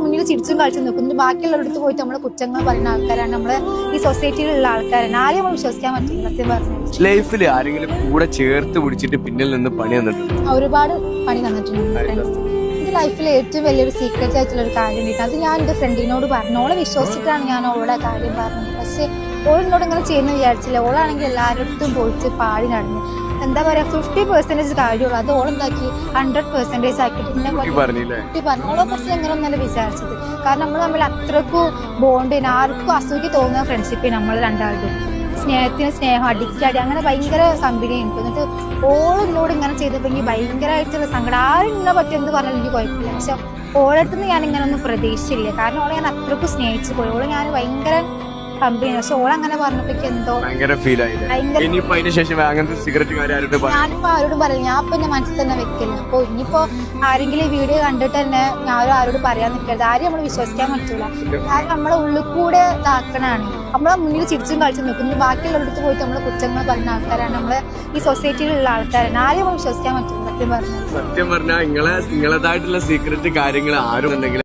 മുന്നിൽ ചിരിച്ചും കളിച്ചും നിൽക്കും. ബാക്കിയുള്ളവരുടെ പോയിട്ട് നമ്മളെ കുറ്റങ്ങൾ പറയുന്ന ആൾക്കാരാണ് നമ്മളെ ഈ സൊസൈറ്റിയിലുള്ള ആൾക്കാരാണ്. ആരെയും നമ്മൾ വിശ്വസിക്കാൻ പറ്റില്ല. സത്യം പറഞ്ഞു ലൈഫിൽ ആരെങ്കിലും കൂടെ ചേർത്ത് പിടിച്ചിട്ട് പിന്നിൽ നിന്ന് പണി തന്നിട്ടുണ്ട്? ഒരുപാട് പണി തന്നിട്ടുണ്ട് ഫ്രണ്ട്സ്. എന്റെ ലൈഫിൽ ഏറ്റവും വലിയൊരു സീക്രറ്റ് ആയിട്ടുള്ള ഒരു കാര്യം ഉണ്ടായിട്ട് അത് ഞാൻ എന്റെ ഫ്രണ്ടിനോട് പറഞ്ഞു. ഓളെ വിശ്വസിച്ചിട്ടാണ് ഞാൻ ഓളുടെ കാര്യം പറഞ്ഞത്. പക്ഷെ ഓളിനോട് ഇങ്ങനെ ചെയ്യുന്ന വിചാരിച്ചില്ല. ഓളാണെങ്കിൽ എല്ലാവരുടെ പോയിട്ട് പാടി നടന്നു. എന്താ പറയാ 50% കാര്യമുള്ളൂ. അത് ഓളെന്താക്കി 100% ആക്കിയിട്ട് പിന്നെ കുട്ടി പറഞ്ഞു. ഓളെ കുറിച്ച് എങ്ങനെയൊന്നല്ല വിചാരിച്ചത്. കാരണം നമ്മൾ തമ്മിൽ അത്രക്കും ബോണ്ട്, ആർക്കും അസുഖി തോന്നുന്ന ഫ്രണ്ട്ഷിപ്പ് നമ്മൾ രണ്ടാളും. സ്നേഹത്തിന് സ്നേഹം, അഡിക്റ്റ് അങ്ങനെ ഭയങ്കര കമ്പനി ഉണ്ട്. എന്നിട്ട് ഓളെന്നോട് ഇങ്ങനെ ചെയ്തപ്പോൾ എനിക്ക് ഭയങ്കരമായിട്ടുള്ള സങ്കടം. ആരും ഇന്നെ പറ്റി എന്ത് പറഞ്ഞാലും എനിക്ക് കുഴപ്പമില്ല. പക്ഷെ ഓളടുത്തുനിന്ന് ഞാൻ ഇങ്ങനെ ഒന്നും പ്രതീക്ഷിച്ചില്ല. കാരണം ഓളെ ഞാൻ അത്രക്കും സ്നേഹിച്ചു പോയി. ഓളെ ഞാൻ ഭയങ്കര കമ്പനിയാണ്. പക്ഷെ ഓളങ്ങനെ പറഞ്ഞപ്പോ എന്തോ ഞാനിപ്പോ ആരോടും പറയില്ല. ഞാൻ ഇപ്പൊ എന്റെ മനസ്സിൽ തന്നെ വെക്കില്ല. അപ്പൊ ഇനിയിപ്പോ ആരെങ്കിലും ഈ വീഡിയോ കണ്ടിട്ട് തന്നെ ഞാൻ ആരോട് പറയാൻ നിൽക്കരുത്. ആരും നമ്മൾ വിശ്വസിക്കാൻ പറ്റൂല. കാരണം നമ്മളെ ഉള്ളിൽ കൂടെ ഇതാക്കണാണ്. നമ്മളെ മുന്നിൽ ചിരിച്ചും കളിച്ചും നിൽക്കും. ബാക്കിയുള്ളവരുടെ പോയിട്ട് നമ്മളെ കുറ്റങ്ങൾ പറയുന്ന ആൾക്കാരാണ് നമ്മളെ ഈ സൊസൈറ്റിയിലുള്ള ആൾക്കാരാണ്. ആരെയും നമ്മൾ വിശ്വസിക്കാൻ പറ്റില്ല. സത്യം പറഞ്ഞാൽ നിങ്ങളേതായിട്ടുള്ള സീക്രറ്റ് കാര്യങ്ങൾ ആരും